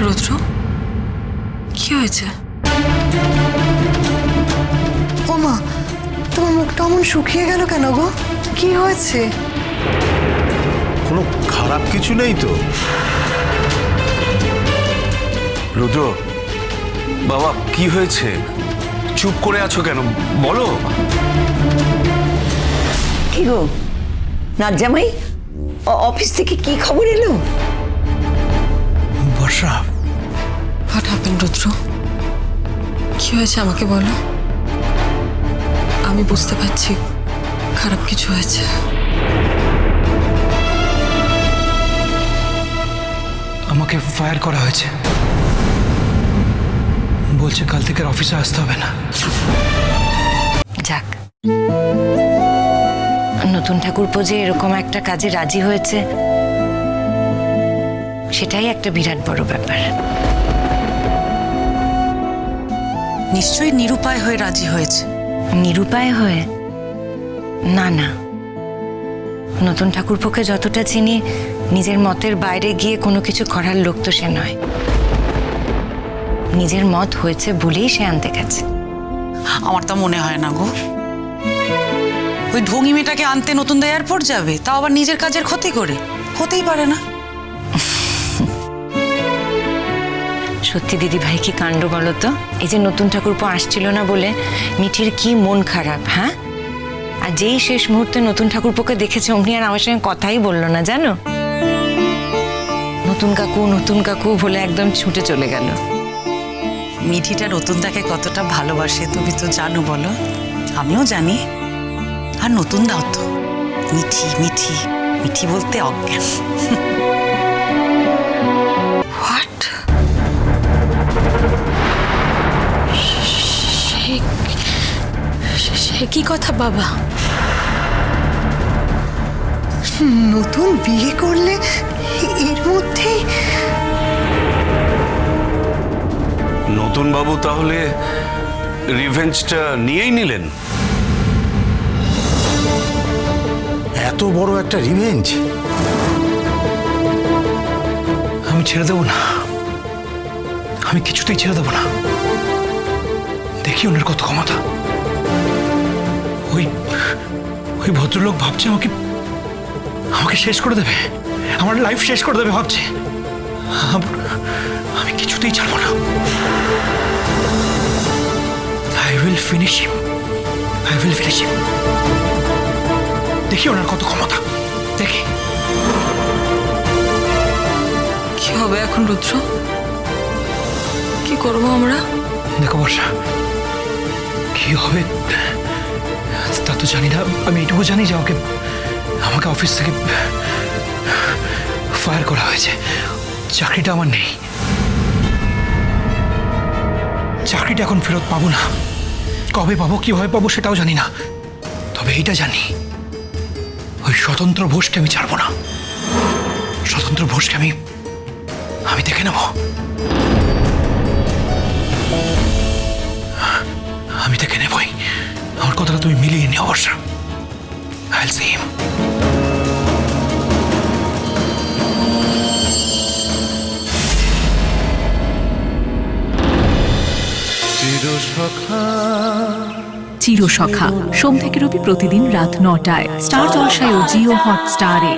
রুদ্র, কি হয়েছে? ও মা, তোমার মুখটা অমন শুকিয়ে গেল কেন গো? কি হয়েছে? কোনো খারাপ কিছু নেই তো? রুদ্র বাবা, কি হয়েছে? চুপ করে আছো কেন, বলো। কি গো নাথ জামাই, অফিস থেকে কি খবর এলো? বর্ষা, হোয়াট হ্যাপেন্ড রুদ্র? কি হয়েছে আমাকে বলো। আমি বুঝতে পারছি খারাপ কিছু হয়েছে। আমাকে ফায়ার করা হয়েছে, বলছে কাল থেকে অফিসে আসতে হবে না। যাক, নতুন ঠাকুরপো যে এরকম একটা কাজে রাজি হয়েছে, সেটাই একটা বিরাট বড় ব্যাপার। নিশ্চয়ই নিরুপায় হয়ে রাজি হয়েছে। নিরুপায় হয়ে? না না, নতুন ঠাকুরপোকে যতটা চিনি, নিজের মতের বাইরে গিয়ে কোনো কিছু করার লোক তো সে নয়। নিজের মত হয়েছে বলেই সে আনতে গেছে। আমার তা মনে হয় না গো। ওই ঢঙি মেয়েটাকে আনতে নতুন এয়ারপোর্ট যাবে, তাও আবার নিজের কাজের ক্ষতি করে? হতেই পারে না। সত্যি দিদি ভাই, কি কাণ্ড বলো তো। এই যে নতুন ঠাকুরপো আসছিল না বলে মিঠির কি মন খারাপ, হ্যাঁ? আর যেই শেষ মুহূর্তে নতুন ঠাকুরপোকে দেখেছে, অমনি আর আমার সঙ্গে কথাই বললো না, জানো। নতুন কাকু বলে একদম ছুটে চলে গেল। মিঠিটা নতুনদাকে কতটা ভালোবাসে তুমি তো জানো, বলো। আমিও জানি। আর নতুন দাও তো মিঠি মিঠি মিঠি বলতে অজ্ঞান। হোয়াট? সে কি কথা বাবা? নতুন বিয়ে করলে এর মধ্যে? নতুন বাবু তাহলে রিভেঞ্জটা নিয়েই নিলেন? এত বড় একটা রিভেঞ্জ? আমি ছেড়ে দেবো না, আমি কিছুতেই ছেড়ে দেবো না। দেখি ওনার কত ক্ষমতা। ওই ওই ভদ্রলোক ভাবছে আমাকে আমাকে শেষ করে দেবে, আমার লাইফ শেষ করে দেবে ভাবছে। আমি কিছুতেই ছাড়বো না। I will finish him. I will finish him. দেখি ওনার কত ক্ষমতা, দেখি। কি হবে এখন রুদ্র? কি করবো আমরা? দেখো বর্ষা, কি হবে তা তো জানি না। আমি এটুকু জানি যে আমাকে অফিস থেকে ফায়ার করা হয়েছে। চাকরিটা আমার নেই, চাকরিটা এখন ফেরত পাবো না। কবে পাবো, কিভাবে পাবো সেটাও জানি না। তবে এইটা জানি, ওই স্বতন্ত্র ঘোষকে আমি ছাড়বো না। স্বতন্ত্র ঘোষকে আমি দেখে নেব। আমি দেখে নেবই। আমার কথাটা তুমি মিলিয়ে নিও বর্ষা। I'll see him. চিরসখা সোম থেকে রবি প্রতিদিন রাত ৯টায় স্টার জলসায় ও জিও হটস্টারে।